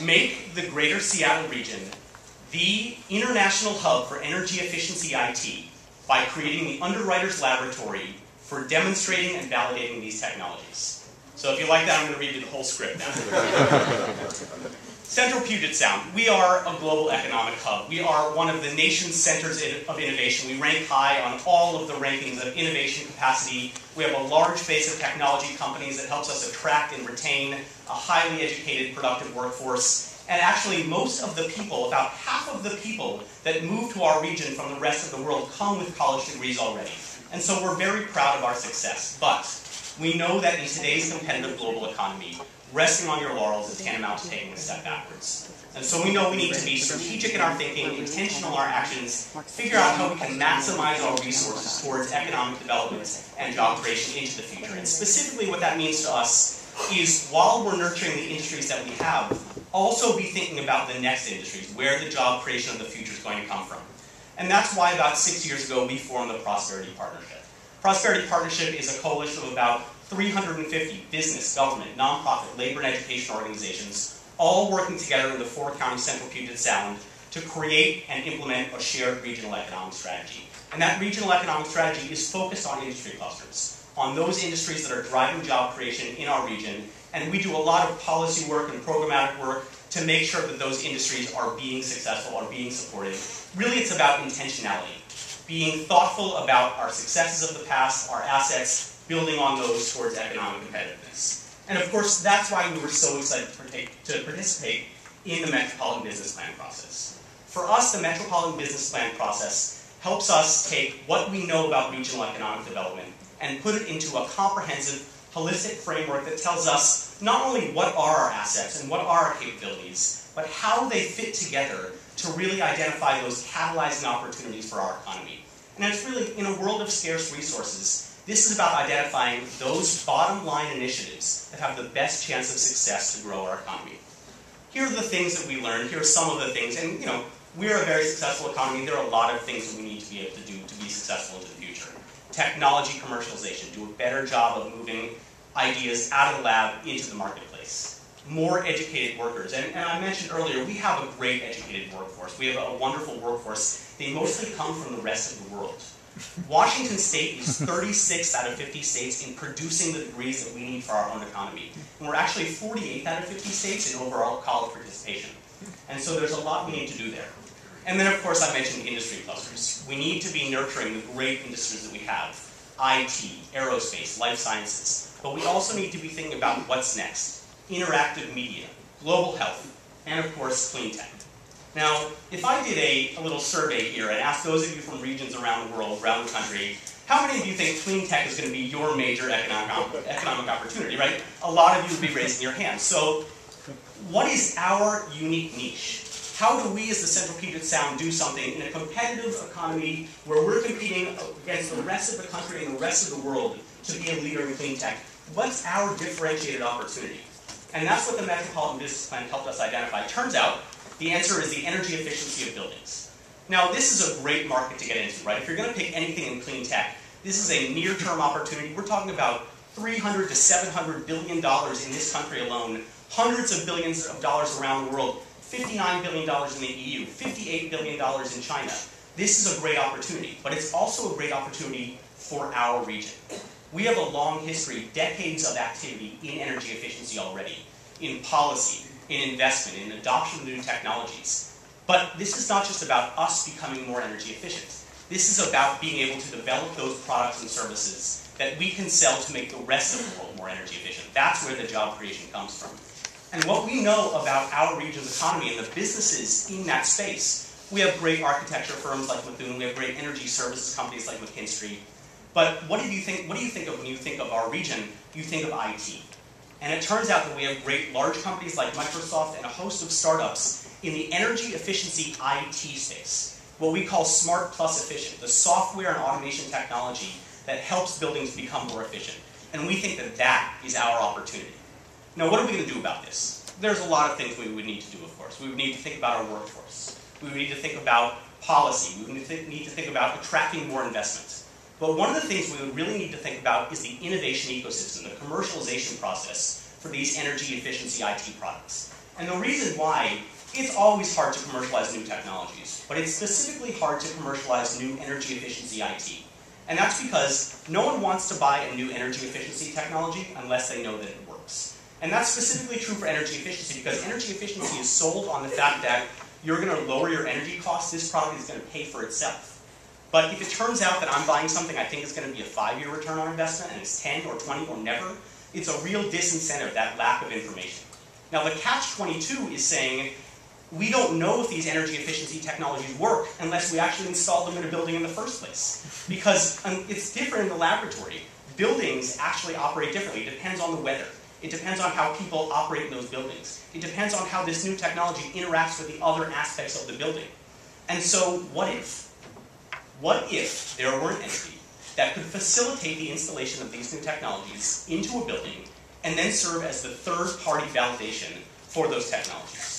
make the greater Seattle region the international hub for energy efficiency IT by creating the Underwriters Laboratory for demonstrating and validating these technologies. So if you like that, I'm going to read you the whole script now. Central Puget Sound, we are a global economic hub. We are one of the nation's centers of innovation. We rank high on all of the rankings of innovation capacity. We have a large base of technology companies that helps us attract and retain a highly educated, productive workforce. And actually, most of the people, about half of the people that move to our region from the rest of the world come with college degrees already. And so we're very proud of our success. But we know that in today's competitive global economy, resting on your laurels is tantamount to taking a step backwards. And so we know we need to be strategic in our thinking, intentional in our actions, figure out how we can maximize our resources towards economic development and job creation into the future. And specifically what that means to us is, while we're nurturing the industries that we have, also be thinking about the next industries, where the job creation of the future is going to come from. And that's why about 6 years ago we formed the Prosperity Partnership. Prosperity Partnership is a coalition of about 350 business, government, nonprofit, labor and education organizations, all working together in the 4-county Central Puget Sound to create and implement a shared regional economic strategy. And that regional economic strategy is focused on industry clusters, on those industries that are driving job creation in our region. And we do a lot of policy work and programmatic work to make sure that those industries are being successful, are being supported. Really, it's about intentionality, being thoughtful about our successes of the past, our assets, building on those towards economic competitiveness. And of course, that's why we were so excited to participate in the Metropolitan Business Plan process. For us, the Metropolitan Business Plan process helps us take what we know about regional economic development and put it into a comprehensive, holistic framework that tells us not only what are our assets and what are our capabilities, but how they fit together to really identify those catalyzing opportunities for our economy. And it's really, in a world of scarce resources, this is about identifying those bottom line initiatives that have the best chance of success to grow our economy. Here are the things that we learned. Here are some of the things. And we're a very successful economy. There are a lot of things that we need to be able to do to be successful into the future. Technology commercialization, do a better job of moving ideas out of the lab into the marketplace. More educated workers. And I mentioned earlier, we have a great educated workforce. We have a wonderful workforce. They mostly come from the rest of the world. Washington State is 36 out of 50 states in producing the degrees that we need for our own economy. And we're actually 48 out of 50 states in overall college participation. And so there's a lot we need to do there. And then, of course, I mentioned industry clusters. We need to be nurturing the great industries that we have: IT, aerospace, life sciences. But we also need to be thinking about what's next: interactive media, global health, and, of course, clean tech. Now, if I did a little survey here and asked those of you from regions around the world, around the country, how many of you think clean tech is going to be your major economic opportunity, right? A lot of you would be raising your hands. So what is our unique niche? How do we as the Central Puget Sound do something in a competitive economy where we're competing against the rest of the country and the rest of the world to be a leader in clean tech? What's our differentiated opportunity? And that's what the Metropolitan Business Plan helped us identify. It turns out the answer is the energy efficiency of buildings. Now, this is a great market to get into, right? If you're going to pick anything in clean tech, this is a near-term opportunity. We're talking about $300 to $700 billion in this country alone, hundreds of billions of dollars around the world, $59 billion in the EU, $58 billion in China. This is a great opportunity, but it's also a great opportunity for our region. We have a long history, decades of activity in energy efficiency already, in policy, in investment, in adoption of new technologies. But this is not just about us becoming more energy efficient. This is about being able to develop those products and services that we can sell to make the rest of the world more energy efficient. That's where the job creation comes from. And what we know about our region's economy and the businesses in that space, we have great architecture firms like Methuen, we have great energy services companies like McKinstry. But what do you think of when you think of our region? You think of IT. And it turns out that we have great large companies like Microsoft and a host of startups in the energy efficiency IT space, what we call smart plus efficient, the software and automation technology that helps buildings become more efficient. And we think that that is our opportunity. Now, what are we going to do about this? There's a lot of things we would need to do, of course. We would need to think about our workforce. We would need to think about policy. We would need to think about attracting more investment. But one of the things we would really need to think about is the innovation ecosystem, the commercialization process for these energy efficiency IT products. And the reason why, it's always hard to commercialize new technologies, but it's specifically hard to commercialize new energy efficiency IT. And that's because no one wants to buy a new energy efficiency technology unless they know that it works. And that's specifically true for energy efficiency because energy efficiency is sold on the fact that you're going to lower your energy costs, this product is going to pay for itself. But if it turns out that I'm buying something I think is going to be a 5-year return on investment and it's 10 or 20 or never, it's a real disincentive, that lack of information. Now the catch-22 is saying, we don't know if these energy efficiency technologies work unless we actually install them in a building in the first place. Because it's different in the laboratory. Buildings actually operate differently. It depends on the weather. It depends on how people operate in those buildings. It depends on how this new technology interacts with the other aspects of the building. And so, what if? What if there were an entity that could facilitate the installation of these new technologies into a building and then serve as the third-party validation for those technologies?